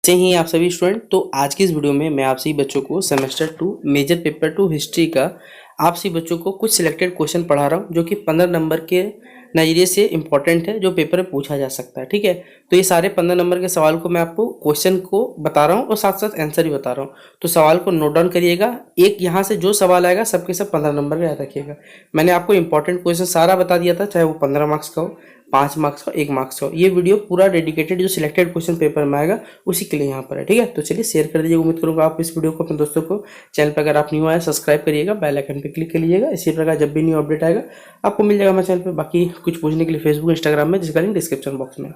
से ही आप सभी स्टूडेंट। तो आज की इस वीडियो में मैं आप सभी बच्चों को सेमेस्टर 2 मेजर पेपर 2 हिस्ट्री का आप सभी बच्चों को कुछ सिलेक्टेड क्वेश्चन पढ़ा रहा हूं जो कि 15 नंबर के नजरिए से इंपॉर्टेंट है, जो पेपर में पूछा जा सकता है। ठीक है, तो ये सारे 15 नंबर के सवाल को मैं आपको क्वेश्चन को बता रहा हूँ और साथ साथ आंसर भी बता रहा हूँ। तो सवाल को नोट डाउन करिएगा। एक यहाँ से जो सवाल आएगा सबके सब 15 नंबर का याद रखिएगा। मैंने आपको इंपॉर्टेंट क्वेश्चन सारा बता दिया था, चाहे वो 15 मार्क्स का हो, 5 मार्क्स का, 1 मार्क्स का। ये वीडियो पूरा डेडिकेटेड जो सिलेक्टेड क्वेश्चन पेपर में आएगा उसी के लिए यहाँ पर है। ठीक है, तो चलिए शेयर कर दीजिए। उम्मीद करूँगा आप इस वीडियो को अपने दोस्तों को, चैनल पर अगर आप न्यू आए सब्सक्राइब करिएगा, बेल आइकन पे क्लिक कर लीजिएगा। इसी प्रकार जब भी न्यू अपडेट आएगा आपको मिल जाएगा हमारे चैनल पे। बाकी कुछ पूछने के लिए फेसबुक इंस्टाग्राम में, जिसका लिंक डिस्क्रिप्शन बॉक्स में।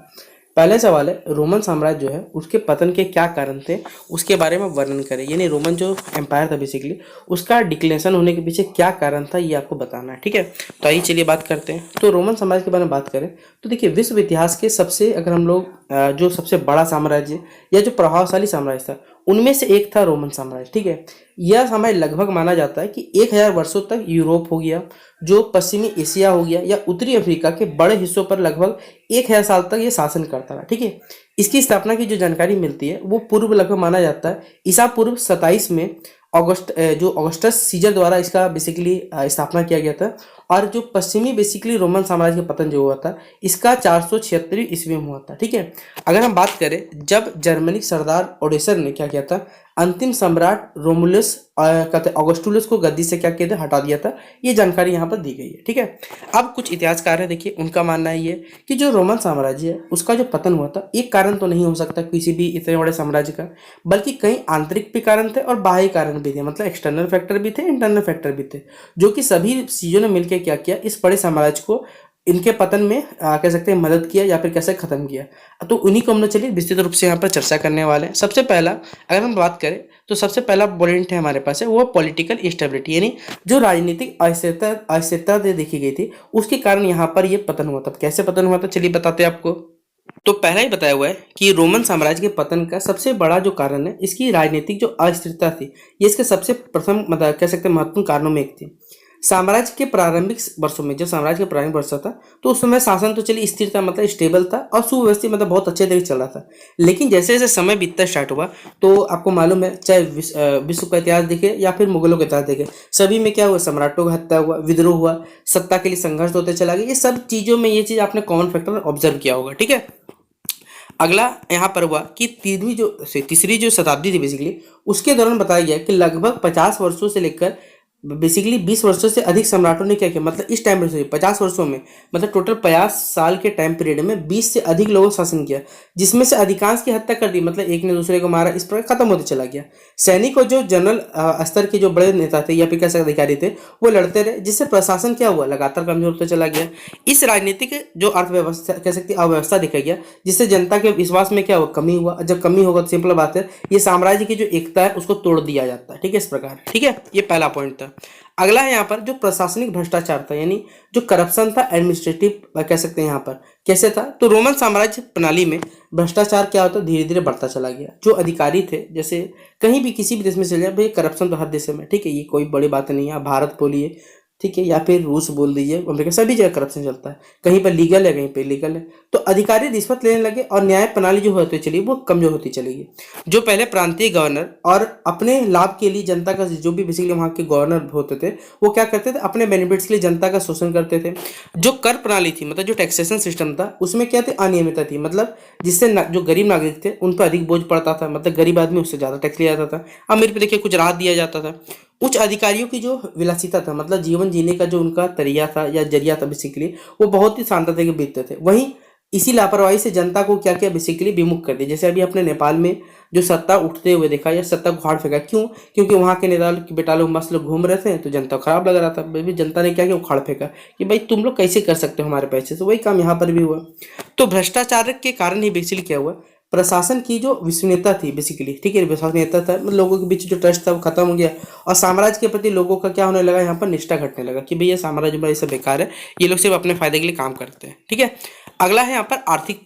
पहले सवाल है, रोमन साम्राज्य जो है उसके पतन के क्या कारण थे, उसके बारे में वर्णन करें। यानी रोमन जो एम्पायर था बेसिकली, उसका डिक्लेशन होने के पीछे क्या कारण था ये आपको बताना है। ठीक है, तो आइए चलिए बात करते हैं। तो रोमन साम्राज्य के बारे में बात करें तो देखिए, विश्व इतिहास के सबसे, अगर हम लोग जो सबसे बड़ा साम्राज्य या जो प्रभावशाली साम्राज्य था उनमें से एक था रोमन साम्राज्य। ठीक है, यह साम्राज्य लगभग माना जाता है कि 1000 वर्षों तक यूरोप हो गया, जो पश्चिमी एशिया हो गया या उत्तरी अफ्रीका के बड़े हिस्सों पर लगभग 1000 साल तक ये शासन करता रहा। ठीक है, इसकी स्थापना की जो जानकारी मिलती है वो पूर्व लगभग माना जाता है ईसा पूर्व 27 में जो ऑगस्टस सीजर द्वारा इसका बेसिकली स्थापना किया गया था। और जो पश्चिमी बेसिकली रोमन साम्राज्य का पतन जो हुआ था इसका 476 ईस्वी में हुआ था। ठीक है, अगर हम बात करें जब जर्मनिक सरदार ओडेसर ने क्या किया था, अंतिम सम्राट रोमुलस कहते ऑगस्टुलस को गद्दी से क्या किया था, हटा दिया था। ये जानकारी यहाँ पर दी गई है। ठीक है, अब कुछ इतिहासकार है, देखिए उनका मानना है ये कि जो रोमन साम्राज्य है उसका जो पतन हुआ था एक कारण तो नहीं हो सकता किसी भी इतने बड़े साम्राज्य का, बल्कि कई आंतरिक भी कारण थे और बाह्य कारण भी थे। मतलब एक्सटर्नल फैक्टर भी थे, इंटरनल फैक्टर भी थे, जो कि सभी चीजों ने मिलकर क्या किया, इस बड़े साम्राज्य को इनके पतन में कह सकते हैं मदद किया या फिर कैसे खत्म किया। तो उन्हीं को हम लोग चलिए विस्तृत रूप से यहाँ पर चर्चा करने वाले हैं। सबसे पहला अगर हम बात करें तो सबसे पहला पॉइंट है हमारे पास है वो पॉलिटिकल इंस्टेबिलिटी, यानी जो राजनीतिक अस्थिरता देखी गई थी उसके कारण यहाँ पर ये पतन हुआ था। कैसे पतन हुआ था चलिए बताते हैं आपको। तो पहला ही बताया हुआ है कि रोमन साम्राज्य के पतन का सबसे बड़ा जो कारण है इसकी राजनीतिक जो अस्थिरता थी, ये इसके सबसे प्रथम मतलब कह सकते हैं महत्वपूर्ण कारणों में एक थी। साम्राज्य के प्रारंभिक वर्षों में, जब साम्राज्य का प्रारंभिक वर्ष था तो उस समय शासन तो चलिए स्थिर था, मतलब स्टेबल था और सुव्यवस्थित, मतलब बहुत अच्छे तरीके से चल रहा था। लेकिन जैसे जैसे समय बीतता स्टार्ट हुआ तो आपको मालूम है, चाहे विश्व का इतिहास देखे या फिर मुगलों का इतिहास देखे, सभी में क्या हुआ, सम्राटों का हत्या हुआ, विद्रोह हुआ, सत्ता के लिए संघर्ष होते चला गया। ये सब चीजों में ये चीज आपने कॉमन फैक्टर ऑब्जर्व किया होगा। ठीक है, अगला यहाँ पर हुआ कि तीसरी जो शताब्दी थी बेसिकली, उसके दौरान बताया गया कि लगभग 50 वर्षों से लेकर बेसिकली 20 वर्षों से अधिक सम्राटों ने क्या किया, मतलब इस टाइम पे 50 वर्षों में, मतलब टोटल 50 साल के टाइम पीरियड में 20 से अधिक लोगों शासन किया, जिसमें से अधिकांश की हत्या कर दी, मतलब एक ने दूसरे को मारा, इस प्रकार खत्म होते चला गया। सैनिक और जो जनरल स्तर के जो बड़े नेता थे या फिर कैसे अधिकारी थे वो लड़ते रहे, जिससे प्रशासन क्या हुआ, लगातार कमजोर होता चला गया। इस राजनीतिक जो अर्थव्यवस्था कह सकते अव्यवस्था देखा गया, जिससे जनता के विश्वास में क्या हुआ, कमी हुआ। जब कमी होगा तो सिंपल बात है, ये साम्राज्य की जो एकता है उसको तोड़ दिया जाता है। ठीक है, इस प्रकार। ठीक है, ये पहला पॉइंट था। अगला है यहाँ पर जो प्रशासनिक भ्रष्टाचार था, यानी जो करप्शन था, एडमिनिस्ट्रेटिव कह सकते हैं यहाँ पर कैसे था। तो रोमन साम्राज्य प्रणाली में भ्रष्टाचार क्या होता, धीरे धीरे बढ़ता चला गया। जो अधिकारी थे, जैसे कहीं भी किसी भी देश में चले जाए भाई, करप्शन तो हर देश में, ठीक है, ये कोई बड़ी बात नहीं है। आप भारत बोलिए, ठीक है, या फिर रूस बोल दीजिए, अमेरिका, सभी जगह करप्शन चलता है। कहीं पर लीगल है, कहीं पे इलीगल है। तो अधिकारी रिश्वत लेने लगे और न्याय प्रणाली जो होती चली वो कमजोर होती चलेगी। जो पहले प्रांतीय गवर्नर और अपने लाभ के लिए जनता का, जो भी बेसिकली वहाँ के गवर्नर होते थे, वो क्या करते थे, अपने बेनिफिट्स के लिए जनता का शोषण करते थे। जो कर प्रणाली थी, मतलब जो टैक्सेशन सिस्टम था, उसमें क्या थी, अनियमितता थी। मतलब जिससे जो गरीब नागरिक थे उन पर अधिक बोझ पड़ता था, मतलब गरीब आदमी उससे ज्यादा टैक्स लिया जाता था। अमीर पे देखिए कुछ राहत दिया जाता था। उच्च अधिकारियों की जो विलासिता था, मतलब जीवन जीने का जो उनका तरीका था या जरिया था बेसिकली, वो बहुत ही शानदार तरीके बीतते थे। वहीं इसी लापरवाही से जनता को क्या किया, बेसिकली विमुख कर दिया। जैसे अभी अपने नेपाल में जो सत्ता उठते हुए देखा या सत्ता को फाड़ फेंका, क्यों, क्योंकि वहाँ के नेता बेटा लोग मस्त लोग घूम रहे थे तो जनता को खराब लग रहा था। भाई जनता ने क्या किया, उखाड़ फेंका कि भाई तुम लोग कैसे कर सकते हो हमारे पैसे से। वही काम यहाँ पर भी हुआ। तो भ्रष्टाचार के कारण ही बेसिकली क्या हुआ, प्रशासन की जो विश्वसनीयता थी बेसिकली, ठीक है, विश्वसनीयता था, मतलब लोगों के बीच जो ट्रस्ट था वो खत्म हो गया। और साम्राज्य के प्रति लोगों का क्या होने लगा, यहाँ पर निष्ठा घटने लगा कि भैया साम्राज्य बड़ा ऐसा बेकार है, ये लोग सिर्फ अपने फायदे के लिए काम करते हैं। ठीक है, अगला है यहाँ पर आर्थिक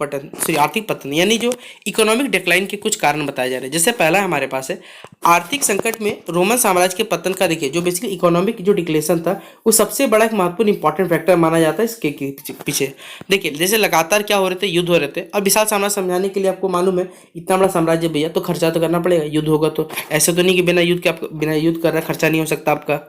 पतन, यानी जो इकोनॉमिक डिक्लाइन के कुछ कारण बताए जा रहे हैं। जैसे पहला हमारे पास है आर्थिक संकट में रोमन साम्राज्य के पतन का देखिए जो बेसिकली इकोनॉमिक जो डिक्लेशन था वो सबसे बड़ा एक महत्वपूर्ण इंपॉर्टेंट फैक्टर माना जाता है इसके पीछे। देखिए जैसे लगातार क्या हो रहे थे, युद्ध हो रहे थे, और विशाल साम्राज्य समझाने के लिए आपको मालूम है इतना बड़ा साम्राज्य भैया तो खर्चा तो करना पड़ेगा, युद्ध होगा तो ऐसे तो नहीं कि बिना युद्ध के आप बिना युद्ध कर रहा खर्चा नहीं हो सकता आपका।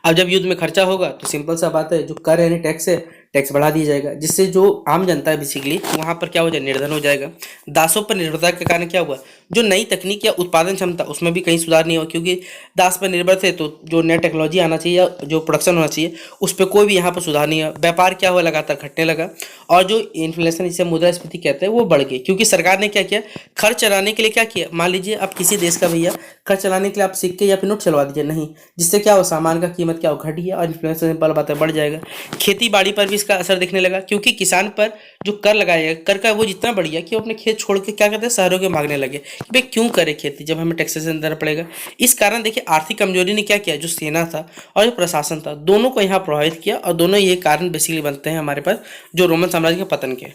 अब जब युद्ध में खर्चा होगा तो सिंपल सा बात है, जो कर यानी टैक्स है, टैक्स बढ़ा दिया जाएगा, जिससे जो आम जनता है बेसिकली वहाँ पर क्या हो जाए, निर्धन हो जाएगा। दासों पर निर्भरता के कारण क्या हुआ, जो नई तकनीक या उत्पादन क्षमता उसमें भी कहीं सुधार नहीं हुआ, क्योंकि दास पर निर्भर थे तो जो नया टेक्नोलॉजी आना चाहिए या जो प्रोडक्शन होना चाहिए उस पर कोई भी यहाँ पर सुधार नहीं हुआ। व्यापार क्या हुआ, लगातार घटने लगा, और जो इन्फ्लेशन जिसे मुद्रास्फीति कहते हैं वो बढ़ गई, क्योंकि सरकार ने क्या किया, खर्च चलाने के लिए क्या किया, मान लीजिए आप किसी देश का भैया खर्च चलाने के लिए आप सिक्के या फिर नोट चलवा दीजिए, नहीं, जिससे क्या हो, सामान का कीमत क्या हो, घट गया और इन्फ्लेशन सिंपल बात है बढ़ जाएगा। खेती बाड़ी पर भी इसका असर दिखने लगा, क्योंकि किसान पर जो कर लगाया कर का वो जितना बढ़ गया कि वो अपने खेत छोड़ के क्या करते हैं, शहरों के भागने लगे कि भाई क्यों करे खेती जब हमें टैक्सेशन देना पड़ेगा। इस कारण देखिए आर्थिक कमजोरी ने क्या किया, जो सेना था और जो प्रशासन था दोनों को यहाँ प्रभावित किया, और दोनों ये कारण बेसिकली बनते हैं हमारे पास जो रोमन साम्राज्य के पतन के।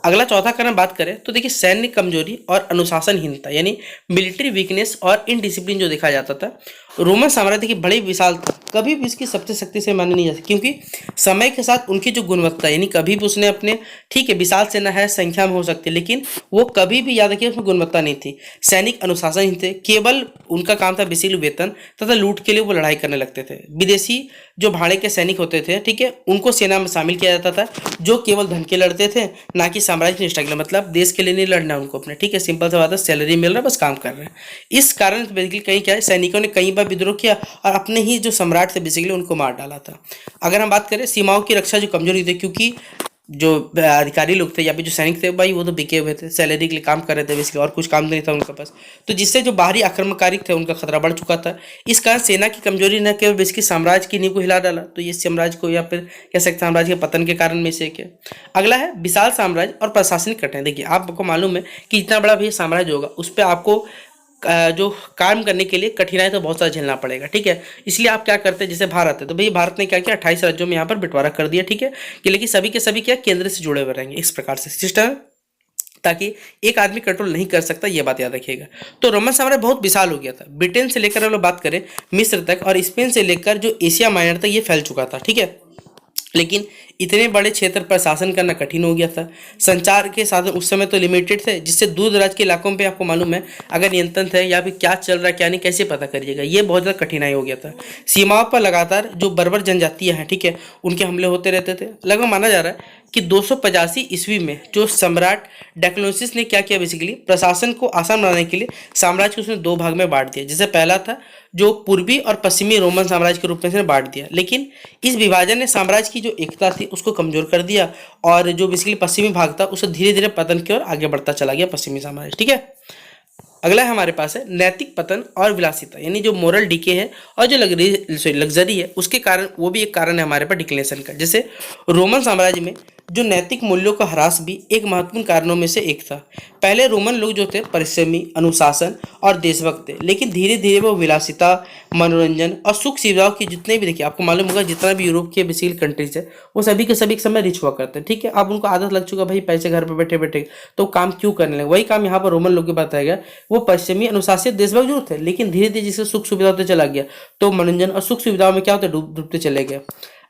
अगला चौथा कारण बात करें तो देखिए सैन्य कमजोरी और अनुशासनहीनता, यानी मिलिट्री वीकनेस और इनडिसिप्लिन जो देखा जाता था। रोमन साम्राज्य की बड़ी विशाल था, कभी भी इसकी सबसे शक्ति से मानी नहीं जा सकती, क्योंकि समय के साथ उनकी जो गुणवत्ता, यानी कभी भी उसने अपने, ठीक है विशाल सेना है संख्या में हो सकती है, लेकिन वो कभी भी याद रखिए उसमें गुणवत्ता नहीं थी। सैनिक अनुशासनहीन थे, केवल उनका काम था बेसिकली वेतन तथा लूट के लिए वो लड़ाई करने लगते थे। विदेशी जो भाड़े के सैनिक होते थे, ठीक है, उनको सेना में शामिल किया जाता था, जो केवल धन के लड़ते थे, ना कि साम्राज्य की निष्ठा के लिए, मतलब देश के लिए नहीं लड़ना उनको अपने, ठीक है, सिंपल सा बात है, सैलरी मिल रहा है बस काम कर रहे हैं। इस कारण बेसिकली कहीं क्या है, सैनिकों ने कई बार विद्रोह किया और अपने ही जो सम्राट थे बेसिकली उनको मार डाला था। अगर हम बात करें सीमाओं की रक्षा जो कमजोरी थी, क्योंकि जो अधिकारी लोग थे या फिर जो सैनिक थे भाई वो तो बिके हुए थे, सैलरी के लिए काम कर रहे थे बेसिकली, और कुछ काम नहीं था उनके पास, तो जिससे जो बाहरी आक्रमणकारी थे उनका खतरा बढ़ चुका था। इस कारण सेना की कमजोरी न केवल बेसिकली साम्राज्य की नींव को हिला डाला, तो ये साम्राज्य को या फिर कह सकते साम्राज्य के पतन के कारण में से क्या। अगला है विशाल साम्राज्य और प्रशासनिक कठिनाई। देखिए आपको मालूम है कि इतना बड़ा भी साम्राज्य होगा उस पर आपको जो काम करने के लिए कठिनाई तो बहुत सारा झेलना पड़ेगा, ठीक है। इसलिए आप क्या करते हैं, जैसे भारत है तो भाई भारत ने क्या किया, 28 राज्यों में यहाँ पर बंटवारा कर दिया, ठीक है, कि लेकिन सभी के सभी क्या केंद्र से जुड़े हुए रहेंगे, इस प्रकार से सिस्टम, ताकि एक आदमी कंट्रोल नहीं कर सकता, ये बात याद रखिएगा। तो रोमन साम्राज्य बहुत विशाल हो गया था, ब्रिटेन से लेकर हम लोग बात करें मिस्र तक और स्पेन से लेकर जो एशिया माइनर तक ये फैल चुका था, ठीक है। लेकिन इतने बड़े क्षेत्र पर शासन करना कठिन हो गया था। संचार के साधन उस समय तो लिमिटेड थे, जिससे दूर दराज के इलाकों पे आपको मालूम है अगर नियंत्रण थे या फिर क्या चल रहा है क्या नहीं कैसे पता करिएगा, ये बहुत ज़्यादा कठिनाई हो गया था। सीमाओं पर लगातार जो बर्बर जनजातियां हैं, ठीक है, उनके हमले होते रहते थे। लगभग माना जा रहा है कि 285 ईस्वी में जो सम्राट डेक्लोसिस ने क्या किया, बेसिकली प्रशासन को आसान बनाने के लिए साम्राज्य को उसने दो भाग में बांट दिया। जैसे पहला था जो पूर्वी और पश्चिमी रोमन साम्राज्य के रूप में से बांट दिया, लेकिन इस विभाजन ने साम्राज्य की जो एकता थी उसको कमजोर कर दिया, और जो बेसिकली पश्चिमी भाग था उसे धीरे धीरे पतन की ओर आगे बढ़ता चला गया पश्चिमी साम्राज्य, ठीक है। अगला हमारे पास है नैतिक पतन और विलासिता, यानी जो मोरल डीके है और जो लग्जरी है उसके कारण, वो भी एक कारण है हमारे पास डिक्लेशन का। जैसे रोमन साम्राज्य में जो नैतिक मूल्यों का ह्रास भी एक महत्वपूर्ण कारणों में से एक था। पहले रोमन लोग जो थे परिश्रमी, अनुशासन और देशभक्त थे, लेकिन धीरे धीरे वो विलासिता, मनोरंजन और सुख सुविधाओं की जितने भी, देखिए आपको मालूम होगा जितना भी यूरोप के बेसिकली कंट्रीज है वो सभी के सभी एक समय रिच हुआ करते हैं, ठीक है। अब उनको आदत लग चुका भाई पैसे घर पर बैठे बैठे, तो काम क्यों करने लगे, वही काम यहाँ पर रोमन लोग की बताया गया। वो पश्चिमी अनुशासित देशभक्त जरूर थे, लेकिन धीरे धीरे जिससे सुख सुविधा होते चला गया तो मनोरंजन और सुख सुविधाओं में क्या होता है, डूबते चले गए।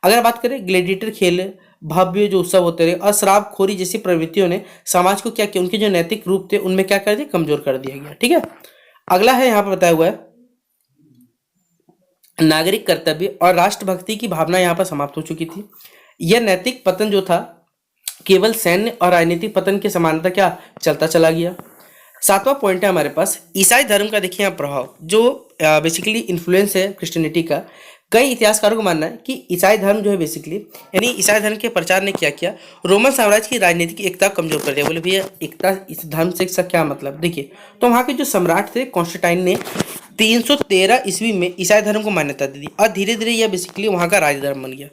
अगर बात करें ग्लेडिएटर खेल, भव्य जो उत्सव होते रहे और शराबखोरी जैसी प्रवृत्तियों ने समाज को क्या किया, उनके जो नैतिक रूप थे उनमें क्या कर दिया, कमजोर कर दिया गया, ठीक है। अगला है यहाँ पर बताया हुआ है नागरिक कर्तव्य और राष्ट्रभक्ति की भावना यहाँ पर समाप्त हो चुकी थी। यह नैतिक पतन जो था केवल सैन्य और राजनीतिक पतन के समानता क्या चलता चला गया। सातवां पॉइंट है हमारे पास ईसाई धर्म का, देखिए यहाँ प्रभाव जो बेसिकली इन्फ्लुएंस है क्रिश्चियनिटी का। कई इतिहासकारों को मानना है कि ईसाई धर्म जो है बेसिकली, यानी ईसाई धर्म के प्रचार ने क्या किया, रोमन साम्राज्य की राजनीतिक एकता को कमजोर कर दिया। बोले भैया एकता इस धर्म से क्या मतलब, देखिए तो वहाँ के जो सम्राट थे कॉन्स्टेंटाइन ने 313 ईस्वी में ईसाई धर्म को मान्यता दे दी और धीरे धीरे यह बेसिकली वहाँ का राज धर्म बन गया।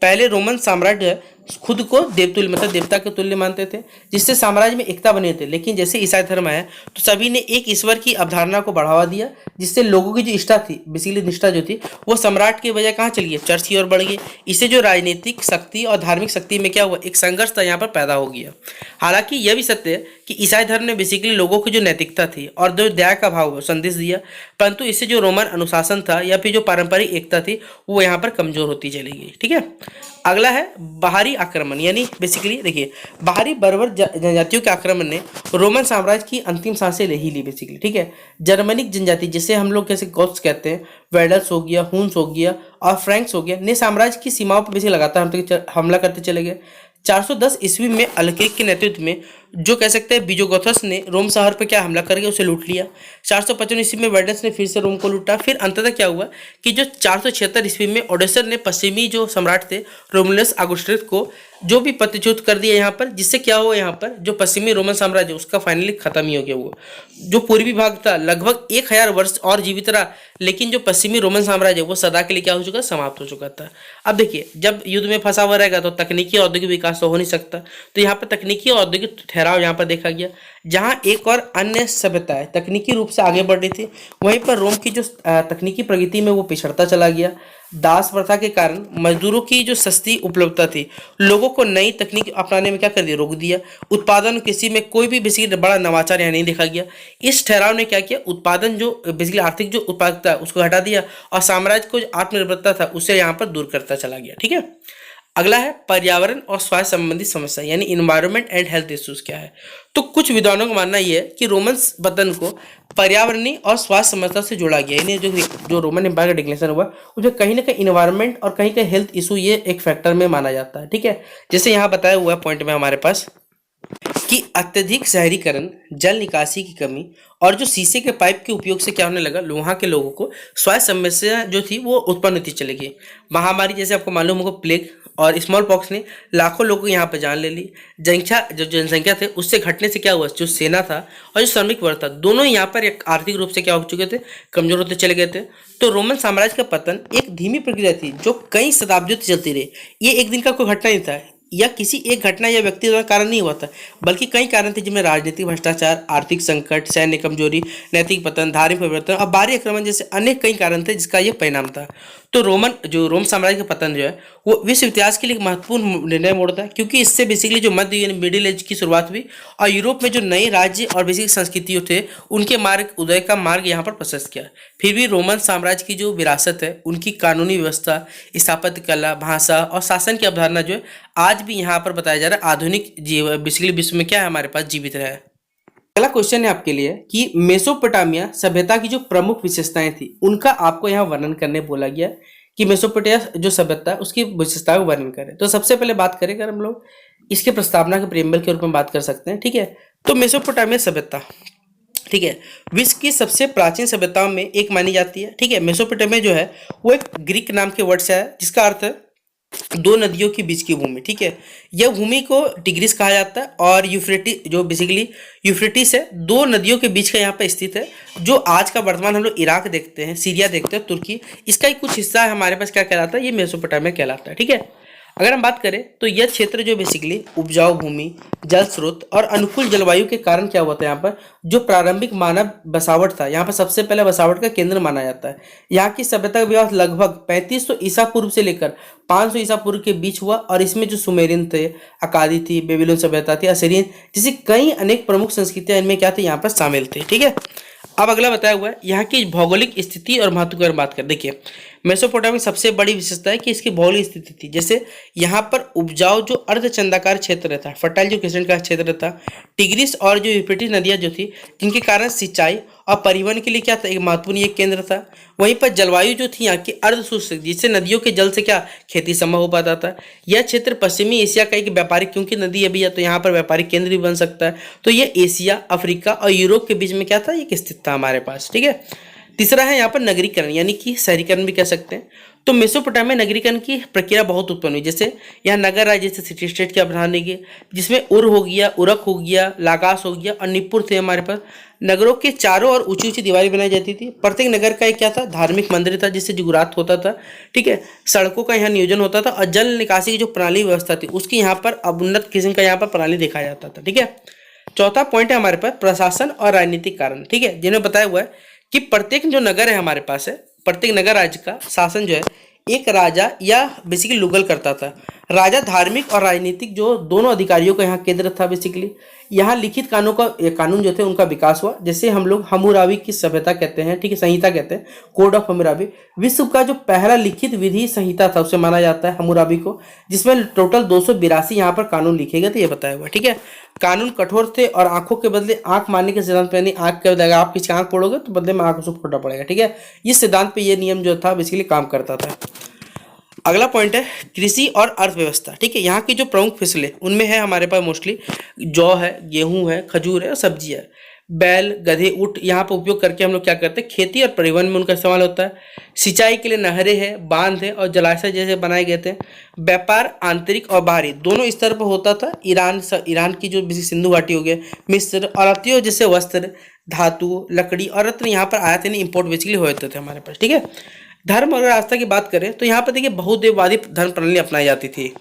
पहले रोमन साम्राज्य खुद को देवतुल्य मतलब देवता के तुल्य मानते थे, जिससे साम्राज्य में एकता बने थे। लेकिन जैसे ईसाई धर्म आया तो सभी ने एक ईश्वर की अवधारणा को बढ़ावा दिया, जिससे लोगों की जो निष्ठा थी बेसिकली निष्ठा जो थी वो सम्राट की वजह कहाँ चली गई, चर्च की ओर बढ़ गई। इससे जो राजनीतिक शक्ति और धार्मिक शक्ति में क्या हुआ, एक संघर्ष था यहाँ पर पैदा हो गया। हालांकि यह भी सत्य है कि ईसाई धर्म ने बेसिकली लोगों की जो नैतिकता थी और जो दया का भाव संदेश दिया, परंतु इससे जो रोमन अनुशासन था या फिर जो पारंपरिक एकता थी वो यहाँ पर कमजोर होती चली गई। ठीक है, अगला है बाहरी आक्रमण, यानी बेसिकली देखिए बाहरी बर्बर जनजातियों के आक्रमण ने रोमन साम्राज्य की अंतिम सांसें ले ही ली बेसिकली। ठीक है, जर्मनिक जनजाति जिसे हम लोग कैसे गॉथ्स कहते हैं, वेडल्स हो गया, हुन्स हो गया और फ्रैंक्स हो गया, ने साम्राज्य की सीमाओं पर बेसिकली लगातार हमला करते चले गए। 410 ईस्वी में अल्क्रिक के नेतृत्व में जो कह सकते हैं विजिगोथस ने रोम शहर पर क्या हमला करके उसे लूट लिया। 455 ईस्वी में वेडल्स ने फिर से रोम को लूटा। फिर अंततः क्या हुआ कि जो 476 ईस्वी में ओडेसर ने पश्चिमी जो सम्राट थे रोमुलस ऑगस्टस को जो भी पदच्युत कर दिया यहाँ पर, जिससे क्या हुआ यहाँ पर जो पश्चिमी रोमन साम्राज्य उसका फाइनली खत्म ही हो गया। वो जो पूर्वी भाग था लगभग 1000 वर्ष और जीवित रहा, लेकिन जो पश्चिमी रोमन साम्राज्य वो सदा के लिए क्या हो चुका, समाप्त हो चुका था। अब देखिए जब युद्ध में फंसा हुआ रहेगा तो तकनीकी और औद्योगिक विकास तो हो नहीं सकता, तो यहाँ पर तकनीकी और औद्योगिक ठहराव यहाँ पर देखा गया। जहाँ एक और अन्य सभ्यताएं तकनीकी रूप से आगे बढ़ रही थी, वहीं पर रोम की जो तकनीकी प्रगति में वो पिछड़ता चला गया। दास प्रथा के कारण मजदूरों की जो सस्ती उपलब्धता थी, लोगों को नई तकनीक अपनाने में क्या कर दिया, रोक दिया। उत्पादन कृषि में कोई भी बेसिकली बड़ा नवाचार यहाँ नहीं देखा गया। इस ठहराव ने क्या किया, उत्पादन जो बेसिकली आर्थिक जो उत्पादकता उसको हटा दिया और साम्राज्य को जो आत्मनिर्भरता था उसे यहाँ पर दूर करता चला गया। ठीक है, अगला है पर्यावरण और स्वास्थ्य संबंधी समस्या, यानी इन्वायरमेंट एंड हेल्थ इश्यूज क्या है। तो कुछ विद्वानों का मानना यह है कि रोमन पतन को पर्यावरणीय और स्वास्थ्य समस्या से जोड़ा गया। यानी जो रोमन एम्पायर का डिक्लेरेशन हुआ उसमें कहीं ना कहीं इन्वायरमेंट और कहीं कहीं हेल्थ इशू ये एक फैक्टर में माना जाता है। ठीक है, जैसे यहाँ बताया हुआ है पॉइंट में हमारे पास कि अत्यधिक शहरीकरण, जल निकासी की कमी और जो शीशे के पाइप के उपयोग से क्या होने लगा, वहाँ के लोगों को स्वास्थ्य समस्या जो थी वो उत्पन्न होती चली गई। महामारी जैसे आपको मालूम होगा प्लेग और स्मॉल पॉक्स ने लाखों लोगों को यहाँ पर जान ले ली। जनसंख्या थे उससे घटने से क्या हुआ, जो सेना था और जो श्रमिक वर्ग था दोनों यहाँ पर एक आर्थिक रूप से क्या हो चुके थे, कमजोर होते चले गए थे। तो रोमन साम्राज्य का पतन एक धीमी प्रक्रिया थी जो कई शताब्दियों तक चलती रही। ये एक दिन का कोई घटना नहीं था या किसी एक घटना या व्यक्ति द्वारा कारण नहीं हुआ था, बल्कि कई कारण थे जिनमें राजनीतिक भ्रष्टाचार, आर्थिक संकट, सैन्य कमजोरी, नैतिक पतन, धार्मिक परिवर्तन और बाहरी आक्रमण जैसे अनेक कई कारण थे जिसका यह परिणाम था। तो रोम साम्राज्य का पतन जो है वो विश्व इतिहास के लिए एक महत्वपूर्ण निर्णय मोड़ था, क्योंकि इससे बेसिकली जो मध्य यानी मिडिल एज की शुरुआत हुई और यूरोप में जो नए राज्य और बेसिक संस्कृतियों थे उनके उदय का मार्ग यहाँ पर प्रशस्त किया। फिर भी रोमन साम्राज्य की जो विरासत है, उनकी कानूनी व्यवस्था, स्थापत्य कला, भाषा और शासन की अवधारणा जो है आज भी यहाँ पर बताया जा रहा है आधुनिक बेसिकली विश्व में क्या है हमारे पास जीवित रहा है। अगला क्वेश्चन है आपके लिए कि मेसोपोटामिया सभ्यता की जो प्रमुख विशेषताएं थी उनका आपको यहाँ वर्णन करने बोला गया कि मेसोपोटामिया जो सभ्यता उसकी विशेषताओं का वर्णन करें। तो सबसे पहले बात करें अगर हम लोग इसके प्रस्तावना के प्रेम्बल के रूप में बात कर सकते हैं। ठीक है, तो मेसोपोटामिया सभ्यता ठीक है विश्व की सबसे प्राचीन सभ्यताओं में एक मानी जाती है। ठीक है, मेसोपोटामिया जो है वो एक ग्रीक नाम के वर्ड से है जिसका अर्थ है दो नदियों के बीच की भूमि। ठीक है, यह भूमि को टिग्रिस कहा जाता है और यूफ्रेटिस जो बेसिकली यूफ्रेटिस है, दो नदियों के बीच का यहाँ पर स्थित है। जो आज का वर्तमान हम लोग इराक देखते हैं, सीरिया देखते हैं, तुर्की, इसका ही कुछ हिस्सा है हमारे पास क्या कहलाता है, ये मेसोपोटामिया कहलाता है। ठीक है, अगर हम बात करें तो यह क्षेत्र जो बेसिकली उपजाऊ भूमि, जल स्रोत और अनुकूल जलवायु के कारण क्या हुआ था, यहाँ पर जो प्रारंभिक मानव बसावट था यहाँ पर सबसे पहले बसावट का केंद्र माना जाता है। यहाँ की सभ्यता का विकास लगभग 3500 ईसा पूर्व से लेकर 500 ईसा पूर्व के बीच हुआ और इसमें जो सुमेरियन थे, अकादी थी, बेबीलोन सभ्यता थी, असीरियन जैसी कई अनेक प्रमुख संस्कृतियां इनमें क्या थे, यहाँ पर शामिल थे। ठीक है, अब अगला बताया हुआ है यहाँ की भौगोलिक स्थिति और महत्व की बात कर। देखिए मेसोपोटामिया की सबसे बड़ी विशेषता है कि इसकी भौगोलिक स्थिति थी। जैसे यहाँ पर उपजाऊ जो अर्धचंदाकार क्षेत्र था, फर्टाइल जो क्रिसेंट का क्षेत्र था, टिग्रिस और जो यूफ्रेटिस नदियाँ जो थी जिनके कारण सिंचाई और परिवहन के लिए क्या था, एक महत्वपूर्ण एक केंद्र था। वहीं पर जलवायु जो थी यहाँ की अर्ध शुष्क, जिससे नदियों के जल से क्या खेती संभव हो पाता था। यह क्षेत्र पश्चिमी एशिया का एक व्यापारिक, क्योंकि नदी अभी है तो यहाँ पर व्यापारिक केंद्र भी बन सकता है। तो यह एशिया, अफ्रीका और यूरोप के बीच में क्या था, एक स्थित था हमारे पास। ठीक है, तीसरा है यहाँ पर नगरीकरण, यानी कि शहरीकरण भी कह सकते हैं। तो मेसोपोटामिया नगरीकरण की प्रक्रिया बहुत उत्पन्न हुई, जैसे यहाँ नगर राज्य जैसे सिटी स्टेट की अवधारणा की, जिसमें उर हो गया, उरक हो गया, लागास हो गया और निपुर थे हमारे पास। नगरों के चारों ओर ऊंची ऊंची दीवारें बनाई जाती थी। प्रत्येक नगर का एक क्या था, धार्मिक मंदिर था जिससे जुगरात होता था। ठीक है, सड़कों का यहाँ नियोजन होता था और जल निकासी की जो प्रणाली व्यवस्था थी उसकी यहाँ पर उन्नत किस्म का यहाँ पर प्रणाली देखा जाता था। ठीक है, चौथा पॉइंट है हमारे पास प्रशासन और राजनीतिक कारण। ठीक है, जिन्हें बताया हुआ है कि प्रत्येक जो नगर है हमारे पास है, प्रत्येक नगर राज्य का शासन जो है एक राजा या बेसिकली लुगल करता था। राजा धार्मिक और राजनीतिक जो दोनों अधिकारियों का यहाँ केंद्र था। बेसिकली यहाँ लिखित कानून जो थे उनका विकास हुआ, जैसे हम लोग हम्मुराबी की सभ्यता कहते हैं। ठीक है, संहिता कहते हैं, कोड ऑफ हम्मुराबी। विश्व का जो पहला लिखित विधि संहिता था उसे माना जाता है हम्मुराबी को, जिसमें टोटल 282 यहाँ पर कानून लिखे गए थे, ये बताया हुआ। ठीक है, कानून कठोर थे और आंखों के बदले आंख मारने के सिद्धांत पे, यानी आंख के बदले आप किसी आंख फोड़ोगे तो बदले में आंख उसको फोड़ना पड़ेगा। ठीक है, इस सिद्धांत पे ये नियम जो था बेसिकली काम करता था। अगला पॉइंट है कृषि और अर्थव्यवस्था। ठीक है, यहाँ की जो प्रमुख फसलें उनमें है हमारे पास मोस्टली जौ है, गेहूं है, खजूर है और सब्जी है। बैल, गधे, ऊंट यहाँ पर उपयोग करके हम लोग क्या करते हैं, खेती और परिवहन में उनका इस्तेमाल होता है। सिंचाई के लिए नहरें हैं, बांध है और जलाशय जैसे बनाए गए थे। व्यापार आंतरिक और बाहरी दोनों स्तर पर होता था। ईरान की जो सिंधु घाटी हो गया, मिस्र और अरतियों जैसे वस्त्र, धातु, लकड़ी और रत्न यहाँ पर आयात यानी इम्पोर्ट बेसिकली होते थे हमारे पास। ठीक है, धर्म और आस्था की बात करें तो यहाँ पर देखिए बहुदेववादी धर्म प्रणाली अपनाई जाती थी,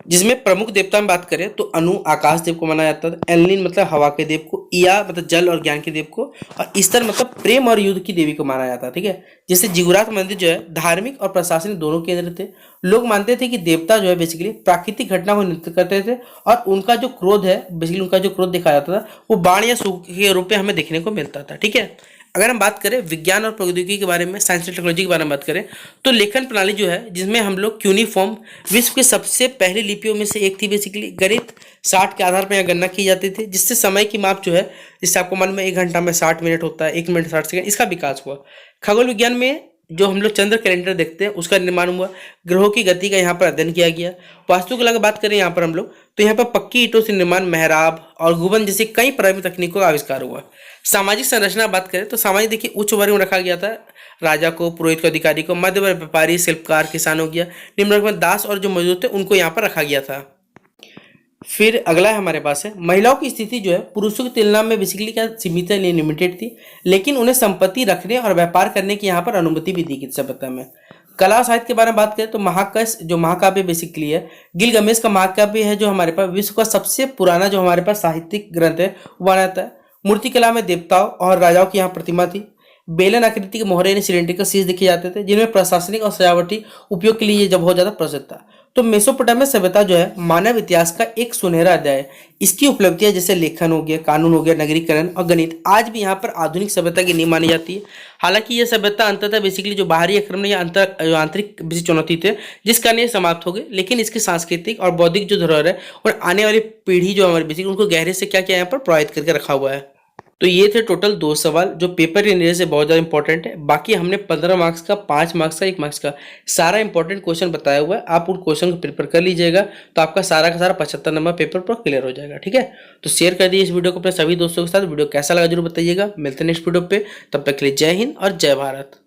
जिसमें प्रमुख देवता में बात करें तो अनु आकाश देव को माना जाता था, एल्निन मतलब हवा के देव को, इया मतलब जल और ज्ञान के देव को, और ईस्टर मतलब प्रेम और युद्ध की देवी को माना जाता है। ठीक है, जैसे जिगुरात मंदिर जो है धार्मिक और प्रशासनिक दोनों केंद्र थे। लोग मानते थे कि देवता जो है बेसिकली प्राकृतिक घटना को नियंत्रित करते थे और उनका जो क्रोध है बेसिकली उनका जो क्रोध देखा जाता था वो बाण या सूख के रूप में हमें देखने को मिलता था। ठीक है, अगर हम बात करें विज्ञान और प्रौद्योगिकी के बारे में, साइंस एंड टेक्नोलॉजी के बारे में बात करें तो लेखन प्रणाली जो है जिसमें हम लोग क्यूनिफॉर्म, विश्व की सबसे पहली लिपियों में से एक थी। बेसिकली गणित 60 के आधार पर यहाँ गणना की जाती थी, जिससे समय की माप जो है, जिससे आपको मालूम है 1 घंटा में 60 मिनट होता है, 1 मिनट 60 सेकंड, इसका विकास हुआ। खगोल विज्ञान में जो हम लोग चंद्र कैलेंडर देखते हैं उसका निर्माण हुआ। ग्रहों की गति का यहाँ पर अध्ययन किया गया। वास्तुकला की बात करें यहाँ पर हम लोग तो यहाँ पर पक्की ईंटों से निर्माण, मेहराब और गुंबद जैसी कई प्रारंभिक तकनीकों का आविष्कार हुआ। सामाजिक संरचना बात करें तो सामाजिक देखिए उच्च वर्ग में रखा गया था, राजा को, पुरोहित को, अधिकारी को, मध्य वर्ग व्यापारी, शिल्पकार, किसान हो गया, निम्न वर्ग में दास और जो मजदूर थे उनको यहाँ पर रखा गया था। फिर अगला है हमारे पास है महिलाओं की स्थिति जो है पुरुषों की तुलना में बेसिकली क्या सीमित है, लिमिटेड थी, लेकिन उन्हें संपत्ति रखने और व्यापार करने की यहाँ पर अनुमति भी दी गई सभ्यता में। कला साहित्य के बारे में बात करें तो महाकाश जो महाकाव्य बेसिकली है, गिलगमेश का महाकाव्य है जो हमारे पास विश्व का सबसे पुराना जो हमारे पास साहित्यिक ग्रंथ है वो माना जाता है। मूर्तिकला में देवताओं और राजाओं की यहाँ प्रतिमा थी। बेलन आकृति के मोहरे यानी सिलेंड्रिकल शीश देखे जाते थे, जिनमें प्रशासनिक और सजावटी उपयोग के लिए ये जब बहुत ज्यादा प्रसिद्ध था। तो मेसोपोटामिया सभ्यता जो है मानव इतिहास का एक सुनहरा अध्याय है। इसकी उपलब्धियां जैसे लेखन हो गया, कानून हो गया, नगरीकरण और गणित आज भी यहाँ पर आधुनिक सभ्यता की नींव मानी जाती है। हालांकि यह सभ्यता अंततः बेसिकली जो बाहरी आक्रमण या जो आंतरिक चुनौती थे जिस कारण ये समाप्त हो गई, लेकिन इसकी सांस्कृतिक और बौद्धिक जो धरोहर है और आने वाली पीढ़ी जो हमारी बेसिकली उनको गहरे से क्या क्या यहाँ पर प्रभावित करके रखा हुआ है। तो ये थे टोटल 2 सवाल जो पेपर के नजर से बहुत ज़्यादा इंपॉर्टेंट है। बाकी हमने 15 मार्क्स का, 5 मार्क्स का, 1 मार्क्स का सारा इंपॉर्टेंट क्वेश्चन बताया हुआ है। आप उन क्वेश्चन को प्रिपेयर कर लीजिएगा तो आपका सारा का सारा 75 नंबर पेपर पर क्लियर हो जाएगा। ठीक है, तो शेयर कर दीजिए इस वीडियो को अपने सभी दोस्तों के साथ। वीडियो कैसा लगा जरूर बताइएगा। मिलते हैं नेक्स्ट वीडियो पे, तब तक के लिए जय हिंद और जय भारत।